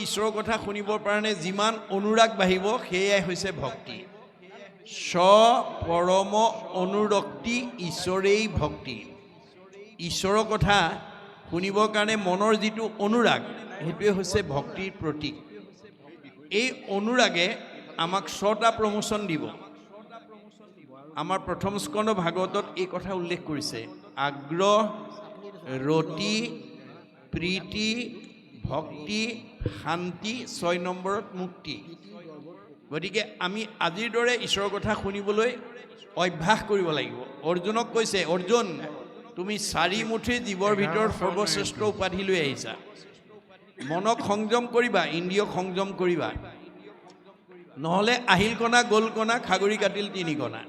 ঈশ্বৰৰ কথা শুনিবৰ কাৰণে যিমান অনুৰাগ বাঢ়িব সেয়াই হৈছে ভক্তি। পৰম অনুৰক্তি ঈশ্বৰেই ভক্তি। ঈশ্বৰৰ কথা শুনিবৰ কাৰণে মনৰ যিটো অনুৰাগ সেইটোৱে হৈছে ভক্তিৰ প্ৰতীক। এই অনুৰাগে আমাক 6টা প্ৰমোচন দিব। আমাৰ প্ৰথম স্কন্ধ ভাগৱতত এই কথা উল্লেখ কৰিছে, আগ্ৰহ, ৰতি, প্ৰীতি, ভক্তি, শান্তি, 6 নম্বৰত মুক্তি। গতিকে আমি আজিৰ দৰে ঈশ্বৰৰ কথা শুনিবলৈ অভ্যাস কৰিব লাগিব। অৰ্জুনক কৈছে, অৰ্জুন তুমি 4 মুঠি জীৱৰ ভিতৰত সৰ্বশ্ৰেষ্ঠ উপাধি লৈ আহিছা। মনক সংযম কৰিবা, ইন্দ্ৰিয়ক সংযম কৰিবা, নহ'লে আহিল কণা গ'ল কণা, খাগৰি কাটিল 3 কণা।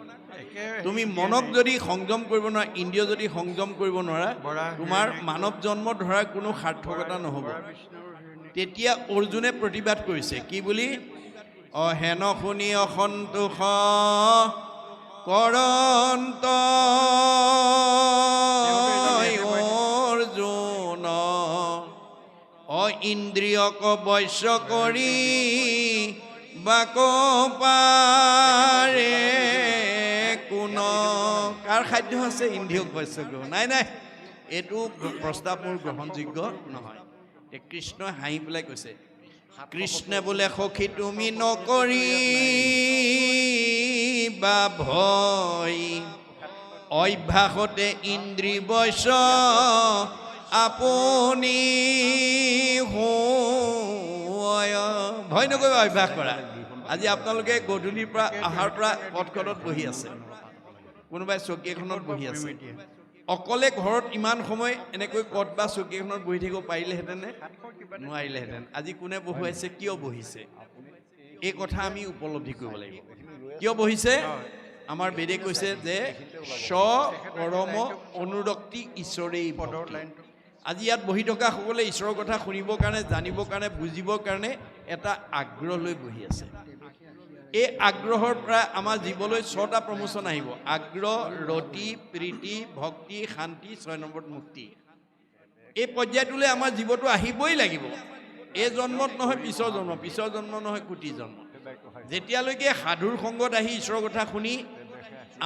তুমি মনক যদি সংযম কৰিব নোৱাৰা, ইন্দ্ৰিয় যদি সংযম কৰিব নোৱাৰা, তোমাৰ মানৱ জন্ম ধৰাৰ কোনো সাৰ্থকতা নহ'ব। তেতিয়া অৰ্জুনে প্ৰতিবাদ কৰিছে কি বুলি? হেন শুনি অসন্তোষ কৰন্ত অৰ্জুন, ইন্দ্ৰিয়ক বশ্য কৰি বাক পাৰে কোন। কাৰ খাদ্য আছে ইন্দ্ৰিয়ক বশ্য কৰিব? নাই নাই, এইটো প্ৰস্তাৱ মোৰ গ্ৰহণযোগ্য নহয়। কৃষ্ণই হাঁহি পেলাই কৈছে, কৃষ্ণে বোলে সখী তুমি নকৰিবা ভয়, অভ্যাসতে ইন্দ্ৰিয় বশ্য আপুনি ভয় নকৰিবা, অভ্যাস কৰা। আজি আপোনালোকে গধূলিৰ পৰা অহাৰ পৰা পথখনত বহি আছে, কোনোবাই চকী এখনত বহি আছে। অকলে ঘৰত ইমান সময় এনেকৈ কত বা চকী এখনত বহি থাকিব পাৰিলেহেঁতেনে? নোৱাৰিলেহেঁতেন। আজি কোনে বহুৱাইছে, কিয় বহিছে, এই কথা আমি উপলব্ধি কৰিব লাগিব। কিয় বহিছে? আমাৰ বেদে কৈছে যে পৰম অনুৰক্তি ঈশ্বৰেই ভক্তি। আজি ইয়াত বহি থকা সকলে ঈশ্বৰৰ কথা শুনিবৰ কাৰণে, জানিবৰ কাৰণে, বুজিবৰ কাৰণে এটা আগ্ৰহ লৈ বহি আছে। এই আগ্ৰহৰ পৰা আমাৰ জীৱলৈ 6টা প্ৰমোচন আহিব, আগ্ৰহ, ৰতি, প্ৰীতি, ভক্তি, শান্তি, 6 নম্বৰত মুক্তি। এই পৰ্যায়টোলৈ আমাৰ জীৱটো আহিবই লাগিব। এই জন্মত নহয় পিছৰ জন্ম, পিছৰ জন্ম নহয় কোটি জন্ম। যেতিয়ালৈকে সাধুৰ সংগত আহি ঈশ্বৰৰ কথা শুনি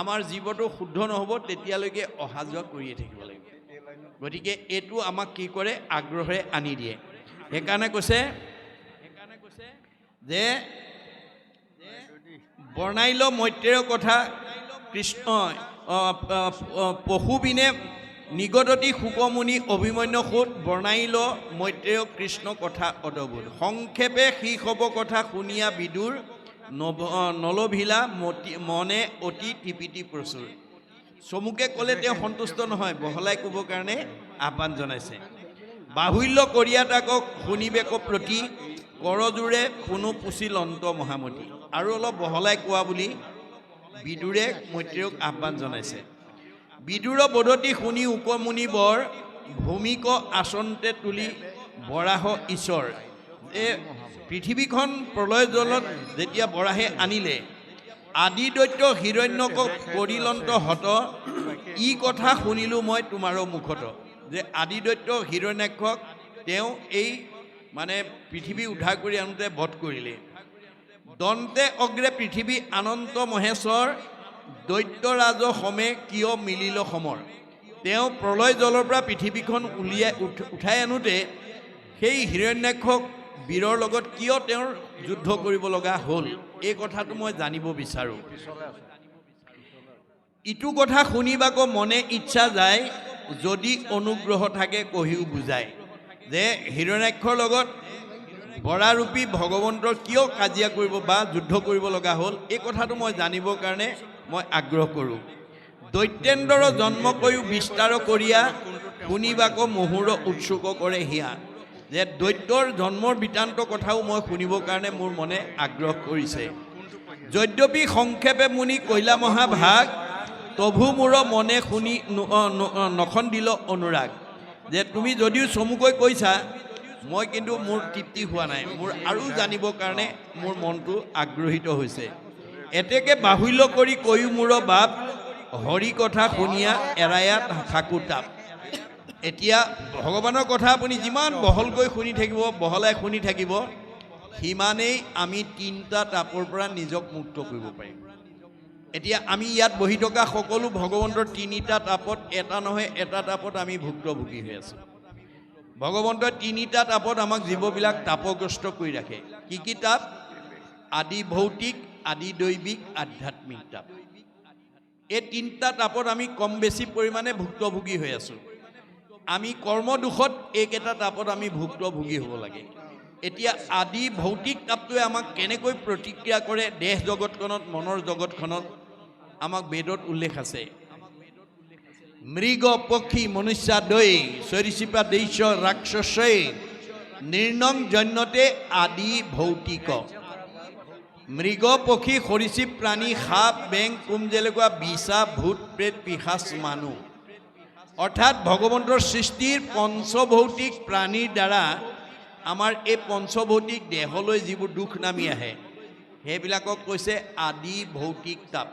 আমাৰ জীৱটো শুদ্ধ নহ'ব, তেতিয়ালৈকে অহা যোৱা কৰিয়ে থাকিব লাগিব। গতিকে এইটো আমাক কি কৰে? আগ্ৰহে আনি দিয়ে। সেইকাৰণে কৈছে যে বৰ্ণাইল মৈত্ৰেয় কথা কৃষ্ণ পশুবিনে নিগদতি শুকমুনি অভিমন্যু সুত, বৰ্ণাইল মৈত্ৰেয় কৃষ্ণ কথা অদবোধ। সংক্ষেপে শীষ হ'ব কথা শুনিয়া বিদুৰ, নলভিলা মনে অতি টিপিটি প্ৰচুৰ। চমুকে ক'লে তেওঁ সন্তুষ্ট নহয়, বহলাই ক'বৰ কাৰণে আহ্বান জনাইছে। বাহুল্য কৰিয়া তাকক শুনিবেক প্ৰতি, কৰজোৰে পুনু পুচিল অন্ত মহামতি। আৰু অলপ বহলাই কোৱা বুলি বিদুৰে মৈত্ৰেয়ক আহ্বান জনাইছে। বিদুৰ বদতি শুনি উপমুনি বৰ, ভূমিক আচন্তে তুলি বৰাহ ঈশ্বৰ। এই পৃথিৱীখন প্ৰলয় জলত যেতিয়া বৰাহে আনিলে, আদি দৈত্য হিৰণ্যকক কৰিলন্ত হত, ই কথা শুনিলোঁ মই তোমাৰো মুখত। যে আদি দৈত্য হিৰণ্যাক্ষক তেওঁ এই পৃথিৱী উদ্ধাৰ কৰি আনোতে বধ কৰিলে। দন্তে অগ্ৰে পৃথিৱী আনন্ত মহেশ্বৰ, দৈত্যৰাজ সমে কিয় মিলিল সমৰ। তেওঁ প্ৰলয় জলৰ পৰা পৃথিৱীখন উঠাই আনোতে সেই হিৰণ্যাক্ষক বীৰৰ লগত কিয় তেওঁৰ যুদ্ধ কৰিব লগা হ'ল, এই কথাটো মই জানিব বিচাৰোঁ। ইটো কথা শুনিবাক মনে ইচ্ছা যায়, যদি অনুগ্ৰহ থাকে কহিও বুজায়। যে হিৰণ্যাক্ষৰ লগত বৰাৰূপী ভগৱন্তৰ কিয় কাজিয়া কৰিব বা যুদ্ধ কৰিব লগা হ'ল, এই কথাটো মই জানিবৰ কাৰণে মই আগ্ৰহ কৰোঁ। দৈত্যেন্দ্ৰৰ জন্ম কৰিও বিস্তাৰ কৰিয়া, শুনিবাক মুহুৰ উৎসুক কৰে হিয়া। যে দৈত্যৰ জন্মৰ বৃত্তান্ত কথাও মই শুনিবৰ কাৰণে মোৰ মনে আগ্ৰহ কৰিছে। যদ্যপি সংক্ষেপে মুনি কৈলা মহাভাগ, তভু মোৰ মনে শুনি নখন্দিল অনুৰাগ। যে তুমি যদিও চমুকৈ কৈছা, মই কিন্তু মোৰ তৃপ্তি হোৱা নাই, মোৰ আৰু জানিবৰ কাৰণে মোৰ মনটো আগ্ৰহিত হৈছে। এতেকে বাহুল্য কৰি কৈও মোৰ বাপ, হৰি কথা শুনিয়া এৰায়া থাকো তাপ। এতিয়া ভগৱানৰ কথা আপুনি যিমান বহলকৈ শুনি থাকিব, বহলাই শুনি থাকিব, সিমানেই আমি তিনিটা তাপৰ পৰা নিজক মুক্ত কৰিব পাৰিম। এতিয়া আমি ইয়াত বহি থকা সকলো ভগৱন্তৰ তিনিটা তাপত এটা নহয় এটা তাপত আমি ভুক্তভোগী হৈ আছোঁ। ভগৱন্তই তিনিটা তাপত আমাক জীৱবিলাক তাপগ্ৰস্ত কৰি ৰাখে। কি কি তাপ? আদি ভৌতিক, আদি দৈবিক, আধ্যাত্মিক তাপ। এই তিনিটা তাপত আমি কম বেছি পৰিমাণে ভুক্তভোগী হৈ আছোঁ। আমি কৰ্মদোষত এইকেইটা তাপত আমি ভুক্তভোগী হ'ব লাগে। এতিয়া আদি ভৌতিক তাপটোৱে আমাক কেনেকৈ প্ৰতিক্ৰিয়া কৰে দেহ জগতখনত, মনৰ জগতখনত, আমাক বেদত উল্লেখ আছে। মৃগ পক্ষী মনুষ্যাদৈ সৰীসৃপা দৈশ্য ৰাক্ষসৈ নিৰ্ণং জন্যতে আদি ভৌতিক। মৃগ পক্ষী সৰীসৃপ প্ৰাণী, সাপ বেং কুম জেলেকুৱা, বিছা ভূত প্ৰেত পিশাচ মানুহ। অৰ্থাৎ ভগৱন্তৰ সৃষ্টিৰ পঞ্চভৌতিক প্ৰাণীৰ দ্বাৰা আমাৰ এই পঞ্চভৌতিক দেহলৈ যিবোৰ দুখ নামি আহে সেইবিলাকক কৈছে আদি ভৌতিক তাপ।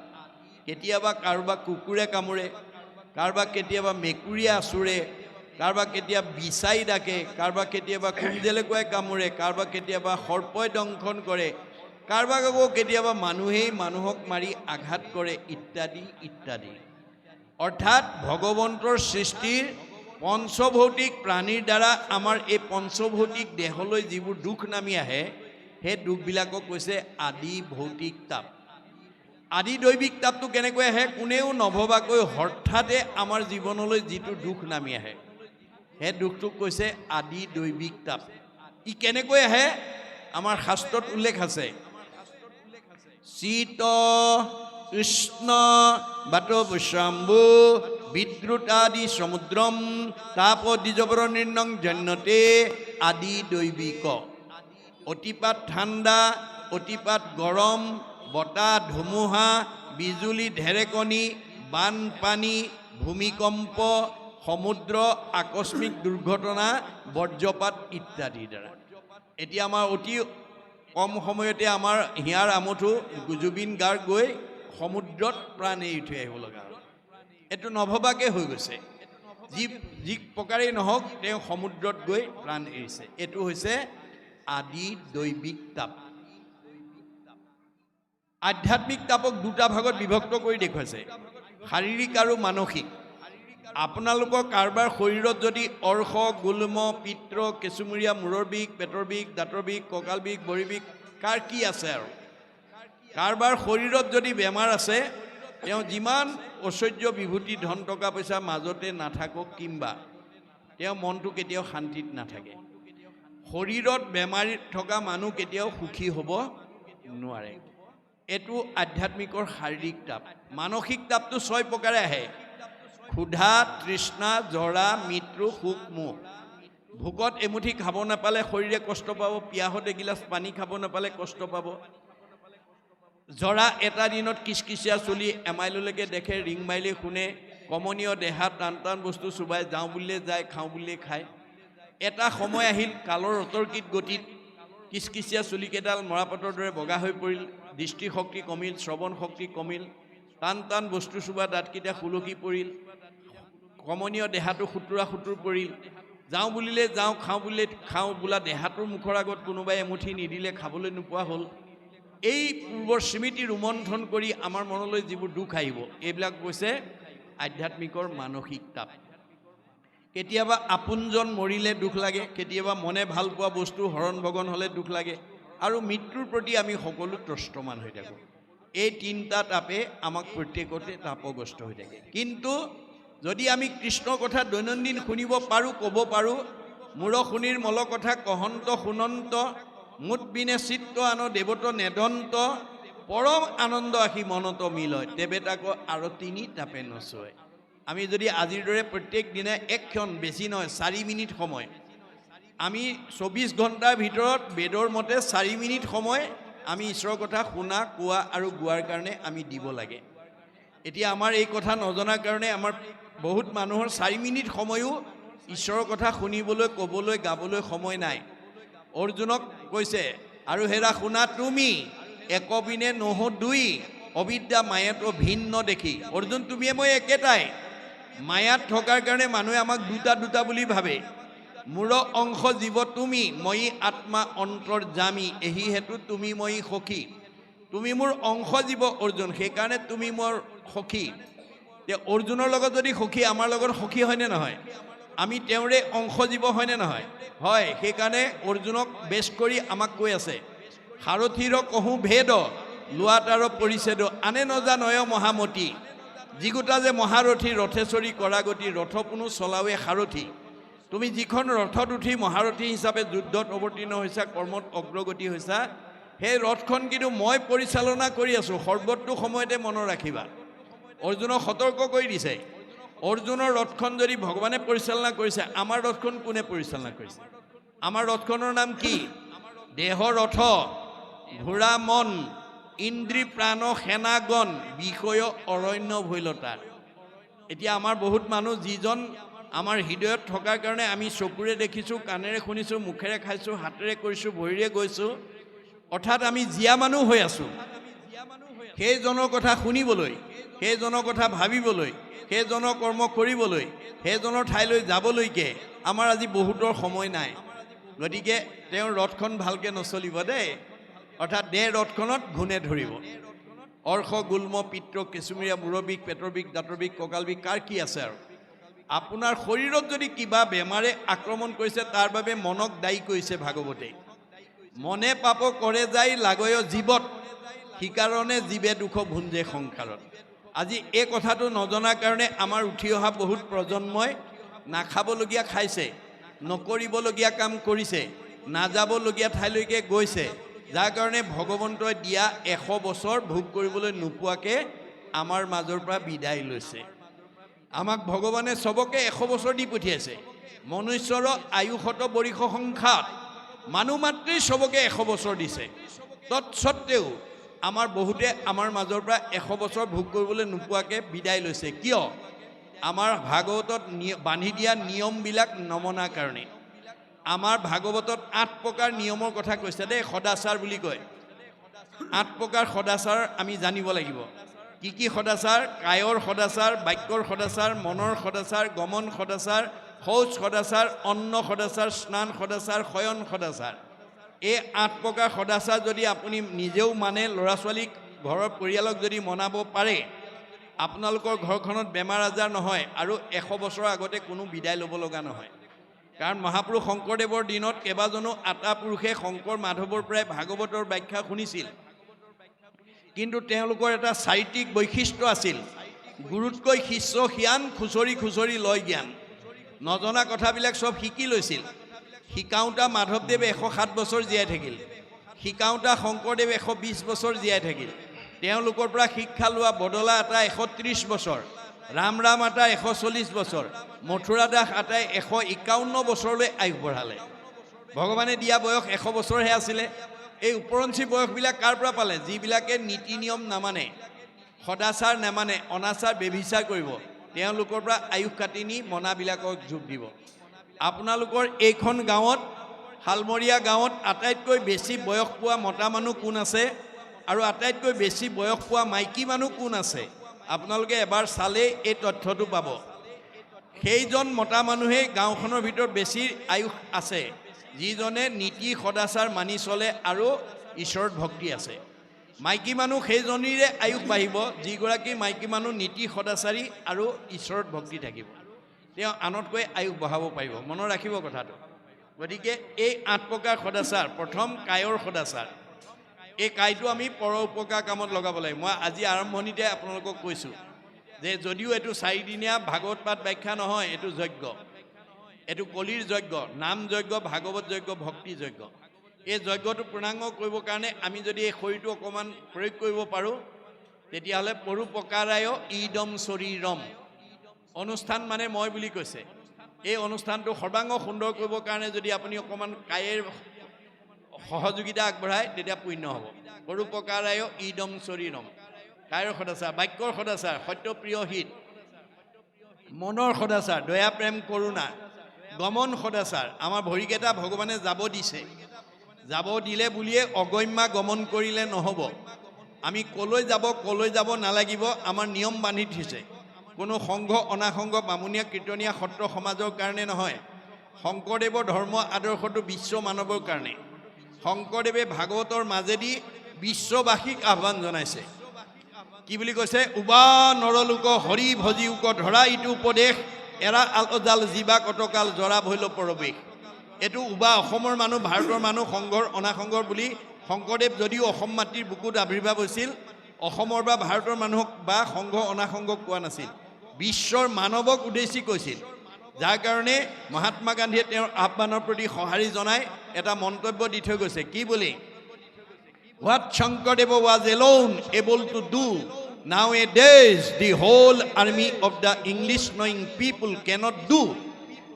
কেতিয়াবা কাৰোবাক কুকুৰে কামোৰে, কাৰোবাক কেতিয়াবা মেকুৰীয়ে আঁচোৰে, কাৰোবাক কেতিয়াবা বিচাই ডাকে, কাৰোবাক কেতিয়াবা কুমজেলেকুৱাই কামোৰে, কাৰোবাক কেতিয়াবা সৰ্পই দংশন কৰে, কাৰোবাক আকৌ কেতিয়াবা মানুহেই মানুহক মাৰি আঘাত কৰে, ইত্যাদি ইত্যাদি। অৰ্থাৎ ভগৱন্তৰ সৃষ্টিৰ পঞ্চভৌতিক প্ৰাণীৰ দ্বাৰা আমাৰ এই পঞ্চভৌতিক দেহলৈ যিবোৰ দুখ নামি আহে সেই দুখবিলাকক কৈছে আদি ভৌতিক তাপ। আদি দৈবিক তাপটো কেনেকৈ আহে? কোনেও নভবাকৈ হঠাতে আমাৰ জীৱনলৈ যিটো দুখ নামি আহে সেই দুখটোক কৈছে আদি দৈবিক তাপ। ই কেনেকৈ আহে? আমাৰ শাস্ত্ৰত উল্লেখ আছে। শীত উষ্ণ বাতবশম্ভু বিদ্যুতাদি সমুদ্ৰম তাপ দ্বিজবৰ নিৰ্ণং জন্যতে আদি দৈবিক। অতিপাত ঠাণ্ডা, অতিপাত গৰম, বতাহ ধুমুহা, বিজুলী ঢেৰেকণি, বানপানী, ভূমিকম্প, সমুদ্ৰ আকস্মিক দুৰ্ঘটনা, বজ্ৰপাত ইত্যাদিৰ দ্বাৰা। এতিয়া আমাৰ অতি কম সময়তে আমাৰ হিয়াৰ আমঠু জুবিন গাৰ্গ গৈ সমুদ্ৰত প্ৰাণ এৰি থৈ আহিব লগা হ'ল। এইটো নভবাকৈ হৈ গৈছে। যি প্ৰকাৰেই নহওক তেওঁ সমুদ্ৰত গৈ প্ৰাণ এৰিছে। এইটো হৈছে আদি দৈবিক তাপ। আধ্যাত্মিক তাপক দুটা ভাগত বিভক্ত কৰি দেখুৱাইছে, শাৰীৰিক আৰু মানসিক। আপোনালোকৰ কাৰোবাৰ শৰীৰত যদি অৰ্শ, গুল্ম, পিত্ৰ, কেঁচুমূৰীয়া, মূৰৰ বিষ, পেটৰ বিষ, দাঁতৰ বিষ, কঁকাল বিষ, ভৰি বিষ, কাৰ কি আছে আৰু কাৰোবাৰ শৰীৰত যদি বেমাৰ আছে, তেওঁ যিমান ঐশ্বৰ্য বিভূতি ধন টকা পইচা মাজতে নাথাকক কিম্বা তেওঁ মনটো কেতিয়াও শান্তিত নাথাকে। শৰীৰত বেমাৰী থকা মানুহ কেতিয়াও সুখী হ'ব নোৱাৰে। এইটো আধ্যাত্মিকৰ শাৰীৰিক তাপ। মানসিক তাপটো 6 প্ৰকাৰে আহে। ক্ষুধা, তৃষ্ণা, জৰা, মৃত্যু, শোক, মোহ। ভোকত এমুঠি খাব নাপালে শৰীৰে কষ্ট পাব, পিয়াহত এগিলাচ পানী খাব নাপালে কষ্ট পাব। জৰা এটা দিনত কিচকিচিয়া চুলি এমাইললৈকে দেখে, ৰিং মাইলে শুনে, কমনীয় দেহা টান টান বস্তু চুবাই, যাওঁ বুলিলে যায়, খাওঁ বুলিলে খায়। এটা সময় আহিল কালৰ অতৰ্কিত গতিত কিচকিচিয়া চুলিকেইডাল মৰাপাতৰ দৰে বগা হৈ পৰিল, দৃষ্টিশক্তি কমিল, শ্ৰৱণ শক্তি কমিল, টান টান বস্তু চুবা দাঁতকেইটা সুলকি পৰিল, কমনীয় দেহাটো সুতুৰা সুতুৰ পৰিল, যাওঁ বুলিলে যাওঁ, খাওঁ বুলিলে খাওঁ বোলা দেহাটোৰ মুখৰ আগত কোনোবাই এমুঠি নিদিলে খাবলৈ নোপোৱা হ'ল। এই পূৰ্বৰ স্মৃতি ৰোমন্থন কৰি আমাৰ মনলৈ যিবোৰ দুখ আহিব এইবিলাক কৈছে আধ্যাত্মিকৰ মানসিক তাপ। কেতিয়াবা আপোনজন মৰিলে দুখ লাগে, কেতিয়াবা মনে ভাল পোৱা বস্তু হৰণ ভগন হ'লে দুখ লাগে, আৰু মৃত্যুৰ প্ৰতি আমি সকলো ত্ৰস্তমান হৈ থাকোঁ। এই তিনিটা তাপে আমাক প্ৰত্যেকতে তাপগ্ৰস্ত হৈ থাকে। কিন্তু যদি আমি কৃষ্ণৰ কথা দৈনন্দিন শুনিব পাৰোঁ, ক'ব পাৰোঁ, মূৰ শুনিৰ মল কথা কহন্ত শুনন্ত, মুঠ বিনে চিত্ত আন দেৱত নেদন্ত, পৰম আনন্দ আহি মনত মিলয়, তেবে তাকো আৰু 3 তাপে নচয়। আমি যদি আজিৰ দৰে প্ৰত্যেক দিনাই এক ক্ষণ, বেছি নহয় 4 মিনিট সময়, আমি 24 ঘণ্টাৰ ভিতৰত বেদৰ মতে 4 মিনিট সময় আমি ঈশ্বৰৰ কথা শুনা, কোৱা আৰু গোৱাৰ কাৰণে আমি দিব লাগে। এতিয়া আমাৰ এই কথা নজনাৰ কাৰণে আমাৰ বহুত মানুহৰ 4 মিনিট সময়ো ঈশ্বৰৰ কথা শুনিবলৈ, ক'বলৈ, গাবলৈ সময় নাই। অৰ্জুনক কৈছে, আৰু হেৰা শুনা তুমি একবিনে নহো দুই, অবিদ্যা মায়েতো ভিন্ন দেখি। অৰ্জুন তুমিয়ে মই একেটাই, মায়াত থকাৰ কাৰণে মানুহে আমাক দুটা বুলি ভাবে মোৰ অংশ জীৱ তুমি মই আত্মা অন্তৰ্যামী এহি হেতু তুমি মই সখী তুমি মোৰ অংশ জীৱ অৰ্জুন সেইকাৰণে তুমি মোৰ সখী তে অৰ্জুনৰ লগত যদি সখী আমাৰ লগত সখী হয়নে নহয় আমি তেওঁৰে অংশ জীৱ হয়নে নহয় হয় সেইকাৰণে অৰ্জুনক বেছ কৰি আমাক কৈ আছে সাৰথীৰ কহু ভেদ লোৱাতাৰ পৰিছেদ আনে নজানয় মহামতী যিগোটা যে মহাৰথী ৰথেশ্বৰী কৰাগতি ৰথ কোনো চলাৱে সাৰথী তুমি যিখন ৰথত উঠি মহাৰথী হিচাপে যুদ্ধত অৱতীৰ্ণ হৈছা কৰ্মত অগ্ৰগতি হৈছা সেই ৰথখন কিন্তু মই পৰিচালনা কৰি আছোঁ সৰ্বতো সময়তে মনত ৰাখিবা অৰ্জুনক সতৰ্ক কৰি দিছে অৰ্জুনৰ ৰথখন যদি ভগৱানে পৰিচালনা কৰিছে আমাৰ ৰথখন কোনে পৰিচালনা কৰিছে আমাৰ ৰথখনৰ নাম কি দেহ ৰথ ঘোঁৰা মন ইন্দ্ৰী প্ৰাণ সেনাগণ বিষয় অৰণ্য ভৈলতাৰ এতিয়া আমাৰ বহুত মানুহ যিজন আমাৰ হৃদয়ত থকাৰ কাৰণে আমি চকুৰে দেখিছোঁ কাণেৰে শুনিছোঁ মুখেৰে খাইছোঁ হাতেৰে কৰিছোঁ ভৰিৰে গৈছোঁ অৰ্থাৎ আমি জীয়া মানুহ হৈ আছোঁ সেইজনৰ কথা শুনিবলৈ সেইজনৰ কথা ভাবিবলৈ সেইজনৰ কৰ্ম কৰিবলৈ সেইজনৰ ঠাইলৈ যাবলৈকে আমাৰ আজি বহুতৰ সময় নাই গতিকে তেওঁৰ ৰথখন ভালকৈ নচলিব দেই অৰ্থাৎ দেহ ৰথখনত ঘূণে ধৰিব অৰ্শ গুল্ম পিত্ৰ কেঁচুমীয়া মূৰৰ বিষ পেটৰ বিষ দাঁতৰ বিষ কঁকাল বিষ কাৰ কি আছে আৰু আপোনাৰ শৰীৰত যদি কিবা বেমাৰে আক্ৰমণ কৰিছে তাৰ বাবে মনক দায়ী কৰিছে ভাগৱতে মনে পাপ কৰে যায় লাগয় জীৱত সিকাৰণে জীৱে দুখ ভুঞ্জে সংসাৰত আজি এই কথাটো নজনাৰ কাৰণে আমাৰ উঠি অহা বহুত প্ৰজন্মই নাখাবলগীয়া খাইছে নকৰিবলগীয়া কাম কৰিছে নাযাবলগীয়া ঠাইলৈকে গৈছে যাৰ কাৰণে ভগৱন্তই দিয়া 100 বছৰ ভোগ কৰিবলৈ নোপোৱাকৈ আমাৰ মাজৰ পৰা বিদায় লৈছে আমাক ভগৱানে চবকে 100 বছৰ দি পঠিয়াইছে মনুষ্যৰ আয়ুসত বৰিষ সংখ্যাত মানুহ মাত্ৰেই চবকে 100 বছৰ দিছে তৎসত্ত্বেও আমাৰ বহুতে আমাৰ মাজৰ পৰা 100 বছৰ ভোগ কৰিবলৈ নোপোৱাকৈ বিদায় লৈছে কিয় আমাৰ ভাগৱতত বান্ধি দিয়া নিয়মবিলাক নমনাৰ কাৰণে আমাৰ ভাগৱতত 8 প্ৰকাৰ নিয়মৰ কথা কৈছে দেই সদাচাৰ বুলি কয় 8 প্ৰকাৰ সদাচাৰ আমি জানিব লাগিব কি সদাচাৰ কায়ৰ সদাচাৰ বাক্যৰ সদাচাৰ মনৰ সদাচাৰ গমন সদাচাৰ শৌচ সদাচাৰ অন্ন সদাচাৰ স্নান সদাচাৰ শয়ন সদাচাৰ এই 8 প্ৰকাৰ সদাচাৰ যদি আপুনি নিজেও মানে ল'ৰা ছোৱালীক ঘৰৰ পৰিয়ালক যদি মনাব পাৰে আপোনালোকৰ ঘৰখনত বেমাৰ আজাৰ নহয় আৰু 100 বছৰৰ আগতে কোনো বিদায় ল'ব লগা নহয় কাৰণ মহাপুৰুষ শংকৰদেৱৰ দিনত কেইবাজনো আটা পুৰুষে শংকৰ মাধৱৰ পৰাই ভাগৱতৰ ব্যাখ্যা শুনিছিল কিন্তু তেওঁলোকৰ এটা চাৰিত্ৰিক বৈশিষ্ট্য আছিল গুৰুতকৈ শিষ্য জ্ঞান খুচৰি লয় জ্ঞান নজনা কথাবিলাক চব শিকি লৈছিল শিকাওঁতা মাধৱদেৱে 107 বছৰ জীয়াই থাকিল শিকাওঁতা শংকৰদেৱে 120 বছৰ জীয়াই থাকিল তেওঁলোকৰ পৰা শিক্ষা লোৱা বদলা এটা 130 বছৰ ৰাম আটা 140 বছৰ মথুৰা দাস আটাই 151 বছৰলৈ আয়ুস বঢ়ালে ভগৱানে দিয়া বয়স 100 বছৰহে আছিলে এই উপৰঞ্চি বয়সবিলাক কাৰ পৰা পালে যিবিলাকে নীতি নিয়ম নামানে সদাচাৰ নামানে অনাচাৰ বেভিচাৰ কৰিব তেওঁলোকৰ পৰা আয়ুস কাটি নি মনাবিলাকক যোগ দিব আপোনালোকৰ এইখন গাঁৱত হালমৰীয়া গাঁৱত আটাইতকৈ বেছি বয়স পোৱা মতা মানুহ কোন আছে আৰু আটাইতকৈ বেছি বয়স পোৱা মাইকী মানুহ কোন আছে আপোনালোকে এবাৰ চালেই এই তথ্যটো পাব সেইজন মতা মানুহেই গাঁওখনৰ ভিতৰত বেছি আয়ুস আছে যিজনে নীতি সদাচাৰ মানি চলে আৰু ঈশ্বৰৰ ভক্তি আছে মাইকী মানুহ সেইজনীৰে আয়ুস বাঢ়িব যিগৰাকী মাইকী মানুহ নীতি সদাচাৰী আৰু ঈশ্বৰৰ ভক্তি থাকিব তেওঁ আনতকৈ আয়ুস বঢ়াব পাৰিব মনত ৰাখিব কথাটো গতিকে এই 8 প্ৰকাৰ সদাচাৰ প্ৰথম কায়ৰ সদাচাৰ এই কায়টো আমি পৰ উপকাৰ কামত লগাব লাগে মই আজি আৰম্ভণিতে আপোনালোকক কৈছোঁ যে যদিও এইটো 4 দিনীয়া ভাগৱত পাঠ ব্যাখ্যা নহয় এইটো যজ্ঞ এইটো কলিৰ যজ্ঞ নাম যজ্ঞ ভাগৱত যজ্ঞ ভক্তি যজ্ঞ এই যজ্ঞটো পূৰ্ণাংগ কৰিবৰ কাৰণে আমি যদি এই শৰীৰটো অকণমান প্ৰয়োগ কৰিব পাৰোঁ তেতিয়াহ'লে পৰোপকাৰায় ইদম শৰীৰম অনুষ্ঠান মানে মই বুলি কৈছে এই অনুষ্ঠানটো সৰ্বাংগ সুন্দৰ কৰিবৰ কাৰণে যদি আপুনি অকণমান কায়েৰ সহযোগিতা আগবঢ়ায় তেতিয়া পুণ্য হ'ব পৰোপকাৰায় ইদম শৰীৰম কায়ৰ সদাচাৰ বাক্যৰ সদাচাৰ সত্যপ্ৰিয় হিত মনৰ সদাচাৰ দয়া প্ৰেম কৰোণা গমন সদাচাৰ আমাৰ ভৰিকেইটা ভগৱানে যাব দিছে যাব দিলে বুলিয়ে অগম্যা গমন কৰিলে নহ'ব আমি কলৈ যাব নালাগিব আমাৰ নিয়ম বান্ধি থৈছে কোনো সংঘ অনাসংঘ বামুণীয়া কীৰ্তনীয়া সত্ৰ সমাজৰ কাৰণে নহয় শংকৰদেৱৰ ধৰ্ম আদৰ্শটো বিশ্ব মানৱৰ কাৰণে শংকৰদেৱে ভাগৱতৰ মাজেদি বিশ্ববাসীক আহ্বান জনাইছে কি বুলি কৈছে উবা নৰলোক হৰি ভজি উক ধৰা ইটো উপদেশ এৰা আলজাল জীৱা কটকাল জৰা ভৈল পৰৱেশ এইটো উবা অসমৰ মানুহ ভাৰতৰ মানুহ সংঘৰ অনাসংঘৰ বুলি শংকৰদেৱ যদিও অসম মাটিৰ বুকুত আৱিৰ্ভাৱ হৈছিল অসমৰ বা ভাৰতৰ মানুহক বা সংঘ অনাসংঘক কোৱা নাছিল বিশ্বৰ মানৱক উদ্দেশ্যি কৈছিল যাৰ কাৰণে মহাত্মা গান্ধীয়ে তেওঁৰ আহ্বানৰ প্ৰতি সঁহাৰি জনাই এটা মন্তব্য দি থৈ গৈছে কি বুলি What Shankardev was alone able to do, nowadays the whole army of the English knowing people cannot do.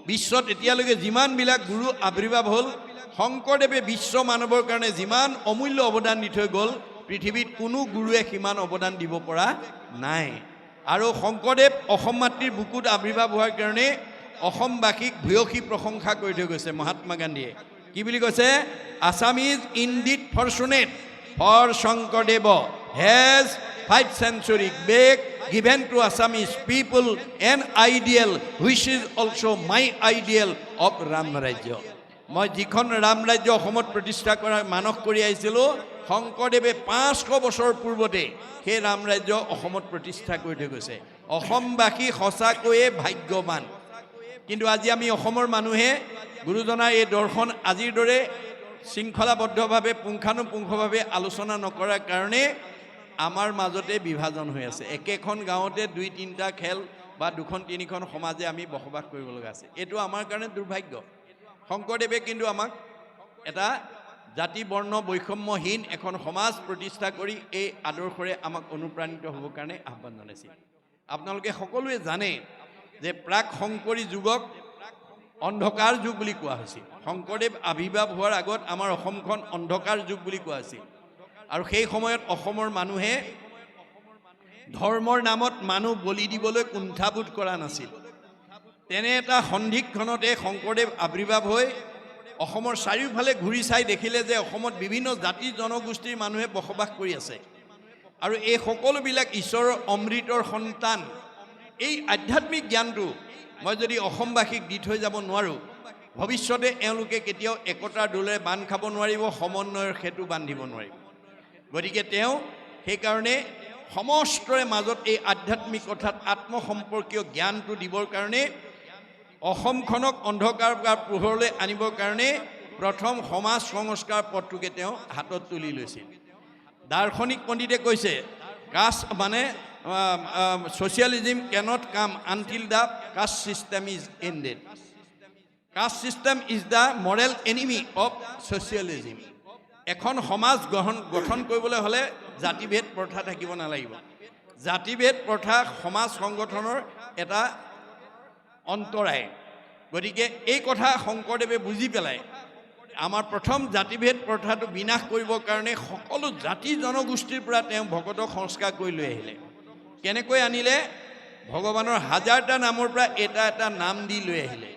বিশ্বত এতিয়ালৈকে যিমানবিলাক গুৰু আৱিৰ্ভাৱ হ'ল শংকৰদেৱে বিশ্ব মানৱৰ কাৰণে যিমান অমূল্য অৱদান দি থৈ গ'ল পৃথিৱীত কোনো গুৰুৱে সিমান অৱদান দিব পৰা নাই আৰু শংকৰদেৱ অসম মাতৃৰ বুকুত আৱিৰ্ভাৱ হোৱাৰ কাৰণে অসমবাসীক ভূয়সী প্ৰশংসা কৰি থৈ গৈছে মহাত্মা গান্ধীয়ে কি বুলি কৈছে Assam is indeed fortunate for Shankardev has 5 centuries back given to Assamese people an ideal which is also my ideal of Ram Rajya. মই যিখন ৰাম ৰাজ্য অসমত প্ৰতিষ্ঠা কৰা মানস কৰি আহিছিলোঁ শংকৰদেৱে 500 বছৰ পূৰ্বতে সেই ৰাম ৰাজ্য অসমত প্ৰতিষ্ঠা কৰি থৈ গৈছে অসমবাসী সঁচাকৈয়ে ভাগ্যৱান কিন্তু আজি আমি অসমৰ মানুহে গুৰুজনাৰ এই দৰ্শন আজিৰ দৰে শৃংখলাবদ্ধভাৱে পুংখানুপুংখভাৱে আলোচনা নকৰাৰ কাৰণে আমাৰ মাজতে বিভাজন হৈ আছে একেখন গাঁৱতে 2-3টা খেল বা 2-3খন সমাজে আমি বসবাস কৰিব লগা আছে এইটো আমাৰ কাৰণে দুৰ্ভাগ্য শংকৰদেৱে কিন্তু আমাক এটা জাতি বৰ্ণ বৈষম্যহীন এখন সমাজ প্ৰতিষ্ঠা কৰি এই আদৰ্শৰে আমাক অনুপ্ৰাণিত হ'বৰ কাৰণে আহ্বান জনাইছিল আপোনালোকে সকলোৱে জানে যে প্ৰাক শংকৰী যুগক অন্ধকাৰ যুগ বুলি কোৱা হৈছিল শংকৰদেৱ আবিৰ্ভাৱ হোৱাৰ আগত আমাৰ অসমখন অন্ধকাৰ যুগ বুলি কোৱা হৈছিল আৰু সেই সময়ত অসমৰ মানুহে ধৰ্মৰ নামত মানুহ বলি দিবলৈ কুণ্ঠাবোধ কৰা নাছিল তেনে এটা সন্ধিক্ষণতে শংকৰদেৱ আবিৰ্ভাৱ হৈ অসমৰ চাৰিওফালে ঘূৰি চাই দেখিলে যে অসমত বিভিন্ন জাতি জনগোষ্ঠীৰ মানুহে বসবাস কৰি আছে আৰু এই সকলোবিলাক ঈশ্বৰৰ অমৃতৰ সন্তান এই আধ্যাত্মিক জ্ঞানটো মই যদি অসমবাসীক দি থৈ যাব নোৱাৰোঁ ভৱিষ্যতে এওঁলোকে কেতিয়াও একতাৰ দোলেৰে বান্ধ খাব নোৱাৰিব সমন্বয়ৰ সেতু বান্ধিব নোৱাৰিব গতিকে তেওঁ সেইকাৰণে সমষ্টৰে মাজত এই আধ্যাত্মিক কথাত আত্মসম্পৰ্কীয় জ্ঞানটো দিবৰ কাৰণে অসমখনক অন্ধকাৰ পোহৰলৈ আনিবৰ কাৰণে প্ৰথম সমাজ সংস্কাৰ পথটোকে তেওঁ হাতত তুলি লৈছিল দাৰ্শনিক পণ্ডিতে কৈছে কাষ্ট মানে socialism cannot come until the caste system is ended. Caste system is the moral enemy of socialism. এখন সমাজ গঠন কৰিবলৈ হলে জাতিভেদ প্ৰথা থাকিব নালাগিব জাতিভেদ প্ৰথা সমাজ সংগঠনৰ এটা অন্তৰায় গতিকে এই কথা শংকৰদেৱে বুজি পেলাই আমাৰ প্ৰথম জাতিভেদ প্ৰথাটো বিনাশ কৰিবৰ কাৰণে সকলো জাতি জনগোষ্ঠীৰ পৰা তেওঁ ভকতক সংস্কাৰ কৰি লৈ আহিলে কেনেকৈ আনিলে ভগৱানৰ হাজাৰটা নামৰ পৰা এটা এটা নাম দি লৈ আহিলে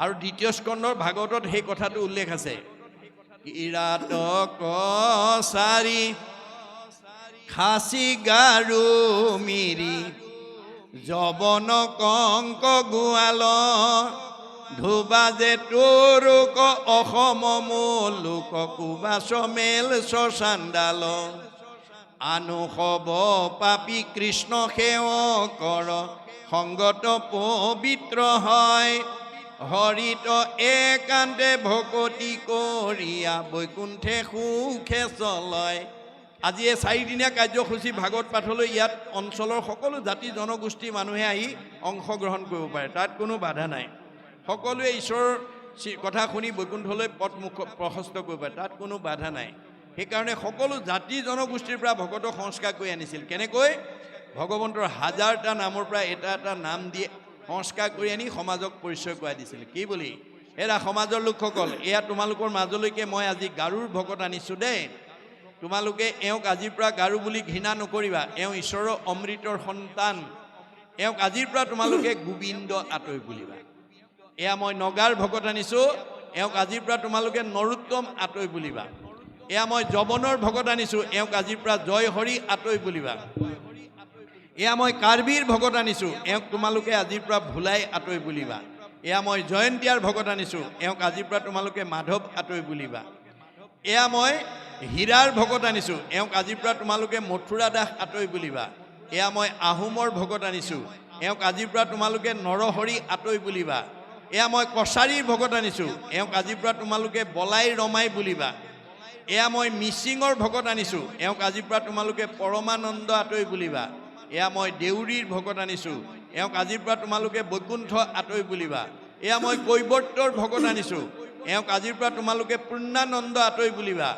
আৰু দ্বিতীয় স্কন্ধৰ ভাগৱতত সেই কথাটো উল্লেখ আছে কিৰাত কছাৰী খাচী গাৰু মিৰি যবন কংক গোৱাল ধুবাজে তোৰুক অসম মূলোক কুবাচ মেল চাণ্ডাল আনু হব পাপী কৃষ্ণ সেৱ কৰ সংগত পবিত্ৰ হয় হৰিত একান্তে ভকতি কৰিয়া বৈকুণ্ঠে সুখে চলয় আজি এই 4দিনীয়া কাৰ্যসূচী ভাগৱত পাঠলৈ ইয়াত অঞ্চলৰ সকলো জাতি জনগোষ্ঠীৰ মানুহে আহি অংশগ্ৰহণ কৰিব পাৰে তাত কোনো বাধা নাই সকলোৱে ঈশ্বৰৰ কথা শুনি বৈকুণ্ঠলৈ পথ প্ৰশস্ত কৰিব পাৰে তাত কোনো বাধা নাই সেইকাৰণে সকলো জাতি জনগোষ্ঠীৰ পৰা ভকতক সংস্কাৰ কৰি আনিছিল কেনেকৈ ভগৱন্তৰ হাজাৰটা নামৰ পৰা এটা এটা নাম দিয়ে সংস্কাৰ কৰি আনি সমাজক পৰিচয় কৰাই দিছিল কি বুলি এৰা সমাজৰ লোকসকল এয়া তোমালোকৰ মাজলৈকে মই আজি গাৰুৰ ভকত আনিছোঁ দেই তোমালোকে এওঁক আজিৰ পৰা গাৰু বুলি ঘৃণা নকৰিবা এওঁ ঈশ্বৰৰ অমৃতৰ সন্তান এওঁক আজিৰ পৰা তোমালোকে গোবিন্দ আতৈ বুলিবা এয়া মই নগাৰ ভকত আনিছোঁ এওঁক আজিৰ পৰা তোমালোকে নৰোত্তম আতৈ বুলিবা এয়া মই যবনৰ ভকত আনিছোঁ এওঁক আজিৰ পৰা জয় হৰি আতৈ বুলিবা এয়া মই কাৰ্বিৰ ভকত আনিছোঁ, এওঁক তোমালোকে আজিৰ পৰা ভোলাই আঁতৰি বুলিবা। এয়া মই জয়ন্তীয়াৰ ভকত আনিছোঁ, এওঁক আজিৰ পৰা তোমালোকে মাধৱ আঁতৰি বুলিবা। এয়া মই হীৰাৰ ভকত আনিছোঁ, এওঁক আজিৰ পৰা তোমালোকে মথুৰা দাস আঁতৰি বুলিবা। এয়া মই আহোমৰ ভকত আনিছোঁ, এওঁক আজিৰ পৰা তোমালোকে নৰহৰি আঁতৰি বুলিবা। এয়া মই কছাৰীৰ ভকত আনিছোঁ, এওঁক আজিৰ পৰা তোমালোকে বলাই ৰমাই বুলিবা। এয়া মই মিচিঙৰ ভকত আনিছোঁ, এওঁক আজিৰ পৰা তোমালোকে পৰমানন্দ আঁতৰি বুলিবা। এয়া মই দেউৰীৰ ভকত আনিছোঁ, এওঁক আজিৰ পৰা তোমালোকে বৈকুণ্ঠ আঁতৰি বুলিবা। এয়া মই কৈৱৰ্তৰ ভকত আনিছোঁ, এওঁক আজিৰ পৰা তোমালোকে পূৰ্ণানন্দ আঁতৰি বুলিবা।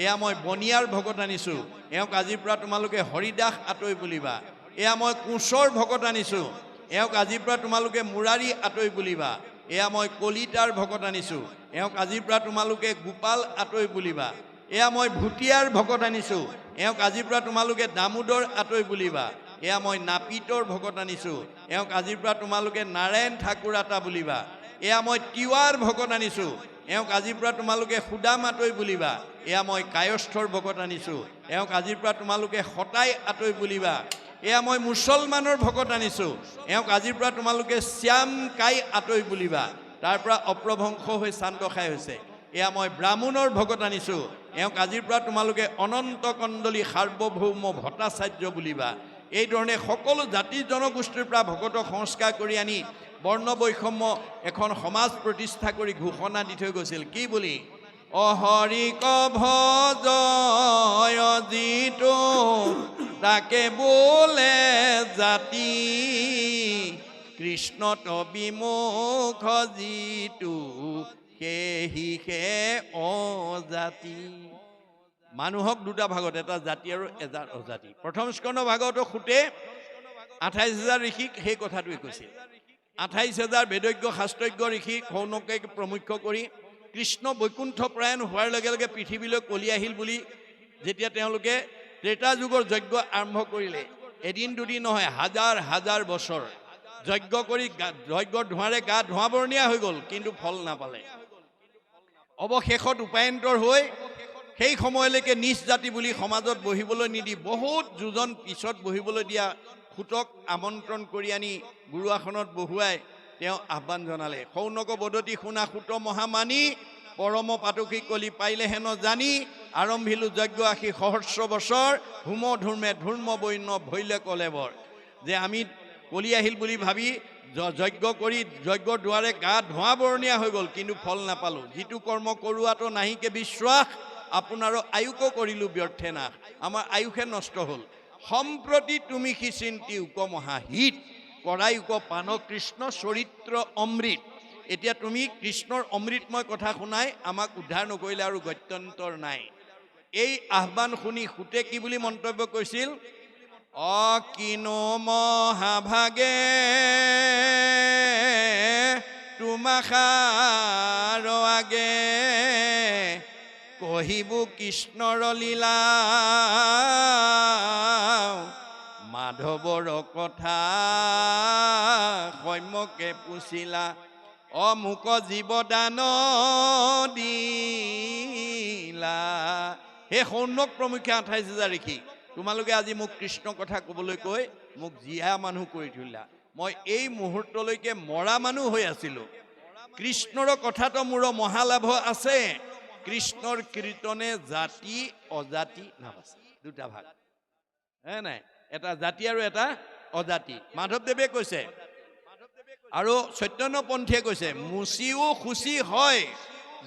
এয়া মই বনিয়াৰ ভকত আনিছোঁ, এওঁক আজিৰ পৰা তোমালোকে হৰিদাস আঁতৰি বুলিবা। এয়া মই কোঁচৰ ভকত আনিছোঁ, এওঁক আজিৰ পৰা তোমালোকে মুৰাৰী আঁতৰি বুলিবা। এয়া মই কলিতাৰ ভকত আনিছোঁ, এওঁক আজিৰ পৰা তোমালোকে গোপাল আঁতৰি বুলিবা। এয়া মই ভুটীয়াৰ ভকত আনিছোঁ, এওঁক আজিৰ পৰা তোমালোকে দামোদৰ আঁতৰি বুলিবা। এয়া মই নাপিতৰ ভকত আনিছোঁ, এওঁক আজিৰ পৰা তোমালোকে নাৰায়ণ ঠাকুৰ আতা বুলিবা। এয়া মই তিৱাৰ ভকত আনিছোঁ, এওঁক আজিৰ পৰা তোমালোকে সুদাম আঁতৰি বুলিবা। এয়া মই কায়স্থৰ ভকত আনিছোঁ, এওঁক আজিৰ পৰা তোমালোকে সতাই আঁতৰি বুলিবা। এয়া মই মুছলমানৰ ভকত আনিছোঁ, এওঁক আজিৰ পৰা তোমালোকে শ্যাম কাই আঁতৰি বুলিবা। তাৰ পৰা অপ্ৰভংশ হৈ চান্দ খাই হৈছে। এয়া মই ব্ৰাহ্মণৰ ভকত আনিছোঁ, এওঁক আজিৰ পৰা তোমালোকে অনন্ত কণ্ডলী সাৰ্বভৌম ভট্টাচাৰ্য বুলিবা। এইধৰণে সকলো জাতি জনগোষ্ঠীৰ পৰা ভকতক সংস্কাৰ কৰি আনি বৰ্ণ বৈষম্য এখন সমাজ প্ৰতিষ্ঠা কৰি ঘোষণা দি থৈ গৈছিল। কি বুলি? অহৰিক ভজয় যিটো তাকে বোলে জাতি, কৃষ্ণত বিমুখ যিটো সেহিহে অজাতি। মানুহক দুটা ভাগত, এটা জাতি আৰু এটা অজাতি। প্ৰথম স্কন্ধ ভাগতো সুতে 28,000 ঋষিক সেই কথাটোৱে কৈছিল। 28,000 বেদজ্ঞ শাস্ত্ৰজ্ঞ ঋষি সৌনকে প্ৰমুখ্য কৰি কৃষ্ণ বৈকুণ্ঠ প্ৰায়ণ হোৱাৰ লগে লগে পৃথিৱীলৈ কলি আহিল বুলি যেতিয়া তেওঁলোকে ত্ৰেতা যুগৰ যজ্ঞ আৰম্ভ কৰিলে, এদিন দুদিন নহয়, হাজাৰ হাজাৰ বছৰ যজ্ঞ কৰি যজ্ঞৰ ধোঁৱাৰে গা ধোঁৱাবৰণীয়া হৈ গ'ল, কিন্তু ফল নাপালে। অৱশেষত উপায়ন্তৰ হৈ সেই সময়লৈকে নিজ জাতি বুলি সমাজত বহিবলৈ নিদি বহুত যোজন পিছত বহিবলৈ দিয়া সুতক আমন্ত্ৰণ কৰি আনি গুৰু আসনত বহুৱাই তেওঁ আহ্বান জনালে। সৌনক বদতি শুনা সুত মহামানী, পৰম পাতকী কলি পাইলে হেন জানি, আৰম্ভিলো যজ্ঞ আশী সহস্ৰ বছৰ, হোম ধূৰ্মে ধূৰ্ম বৈন্য ভৈলে কলেবৰ। যে আমি কলি আহিল বুলি ভাবি যজ্ঞ কৰি যজ্ঞৰ দুৱাৰে গা ধোঁৱাবৰণীয়া হৈ গ'ল, কিন্তু ফল নাপালোঁ। যিটো কৰ্ম কৰোৱাটো নাহিকে বিশ্বাস, আপোনাৰো আয়ুকো কৰিলোঁ ব্যৰ্থে নাশ। আমাৰ আয়ুষে নষ্ট হ'ল। সম্প্ৰতি তুমি সি চিন্তি উক মহাহিত, কৰাই উক পান কৃষ্ণ চৰিত্ৰ অমৃত। এতিয়া তুমি কৃষ্ণৰ অমৃতময় কথা শুনাই আমাক উদ্ধাৰ নকৰিলে আৰু গত্যন্তৰ নাই। এই আহ্বান শুনি সুতে কি বুলি মন্তব্য কৰিছিল? অকিনো মহাভাগে তোমাখাৰ আগে, কহিবু কৃষ্ণৰ লীলা মাধৱৰ কথা সম্যকে পুছিলা। অমুক জীৱদান দিলা। হে সৌনক প্ৰমুখ্যে 28,000 ঋষি, তোমালোকে আজি মোক কৃষ্ণ কথা ক'বলৈ কৈ মোক জীয়া মানুহ কৰি থৈলা। মই এই মুহূৰ্তলৈকে মৰা মানুহ হৈ আছিলোঁ। কৃষ্ণৰ কথাটো মোৰ মহালাভ আছে। কৃষ্ণৰ কীৰ্তনে জাতি অজাতি নাবাছে। দুটা ভাগ, হে নাই? এটা জাতি আৰু এটা অজাতি। মাধৱদেৱে কৈছে আৰু চৈতন্যপন্থীয়ে কৈছে, মুচিও শুচি হয়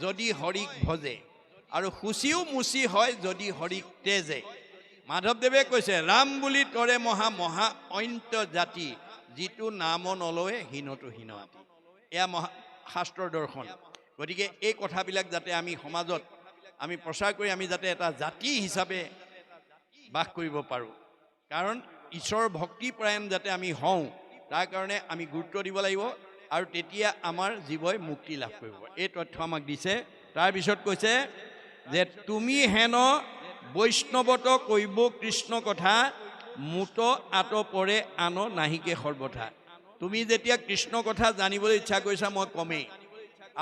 যদি হৰিক ভজে, আৰু শুচিও মুচি হয় যদি হৰিক তেজে। মাধৱদেৱে কৈছে, ৰাম বুলি তৰে মহা মহা অন্ত জাতি, যিটো নাম নলয়ে হীনতো হীন আতি। এয়া শাস্ত্ৰৰ দৰ্শন। গতিকে এই কথাবিলাক যাতে আমি সমাজত আমি প্ৰচাৰ কৰি আমি যাতে এটা জাতি হিচাপে বাস কৰিব পাৰোঁ, কাৰণ ঈশ্বৰ ভক্তিপৰায়ণ যাতে আমি হওঁ, তাৰ কাৰণে আমি গুৰুত্ব দিব লাগিব, আৰু তেতিয়া আমাৰ জীৱই মুক্তি লাভ কৰিব। এই তথ্য আমাক দিছে। তাৰপিছত কৈছে যে তুমি হেন বৈষ্ণৱত কৈব কৃষ্ণ কথা, মুত আত পৰে আন নাহিকে সৰ্বথা। তুমি যেতিয়া কৃষ্ণ কথা জানিবলৈ ইচ্ছা কৰিছা, মই কমেই।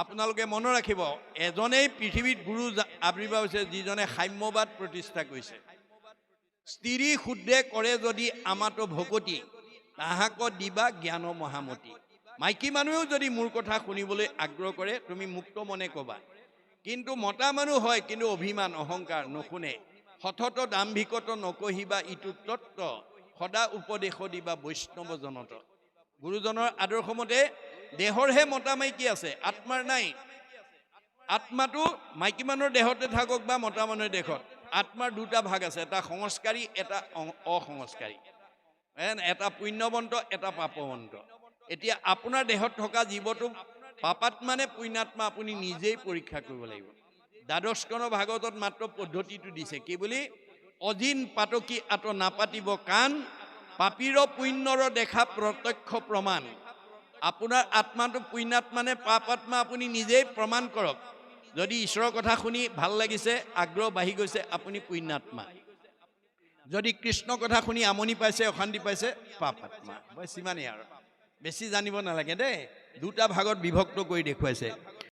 আপোনালোকে মনত ৰাখিব, এজনেই পৃথিৱীত গুৰু আৱিৰ্ভাৱ হৈছে যিজনে সাম্যবাদ প্ৰতিষ্ঠা কৰিছে। স্ত্ৰী শুদ্ধে কৰে যদি আমাতো ভকতি তাহাক দিবা জ্ঞান মহামতি। মাইকী মানুহেও যদি মোৰ কথা শুনিবলৈ আগ্ৰহ কৰে তুমি মুক্ত মনে ক'বা। কিন্তু মতা মানুহ হয় কিন্তু অভিমান অহংকাৰ নুশুনে। সতত দাম্ভিকত নকহিবা ইটো তত্ত্ব সদা উপদেশ দিবা বৈষ্ণৱ জনত। গুৰুজনৰ আদৰ্শ মতে দেহৰহে মতা মাইকী আছে, আত্মাৰ নাই। আত্মাটো মাইকী মানুহৰ দেহতে থাকক বা মতা মানুহৰ দেহত, আত্মাৰ দুটা ভাগ আছে, এটা সংস্কাৰী এটা অসংস্কাৰী, এটা পুণ্যৱন্ত এটা পাপৱন্ত। এতিয়া আপোনাৰ দেহত থকা জীৱটো পাপাত্মা নে পুণ্যাত্মা আপুনি নিজেই পৰীক্ষা কৰিব লাগিব। দ্বাদশ স্কন্ধ ভাগৱতত মাত্ৰ পদ্ধতিটো দিছে কি বুলি, অজিন পাতকী আত নাপাতিব কাণ পাপীৰ পুণ্যৰ দেখা প্ৰত্যক্ষ প্ৰমাণ। আপোনাৰ আত্মাটো পুণ্যাত্মা নে পাপাত্মা আপুনি নিজেই প্ৰমাণ কৰক। যদি ঈশ্বৰৰ কথা শুনি ভাল লাগিছে, আগ্ৰহ বাঢ়ি গৈছে, আপুনি পুণ্যাত্মা। যদি কৃষ্ণ কথা শুনি আমনি পাইছে, অশান্তি পাইছে, পাপাত্মা। বছ ইমানেই আৰু, বেছি জানিব নালাগে দেই। দুটা ভাগত বিভক্ত কৰি দেখুৱাইছে।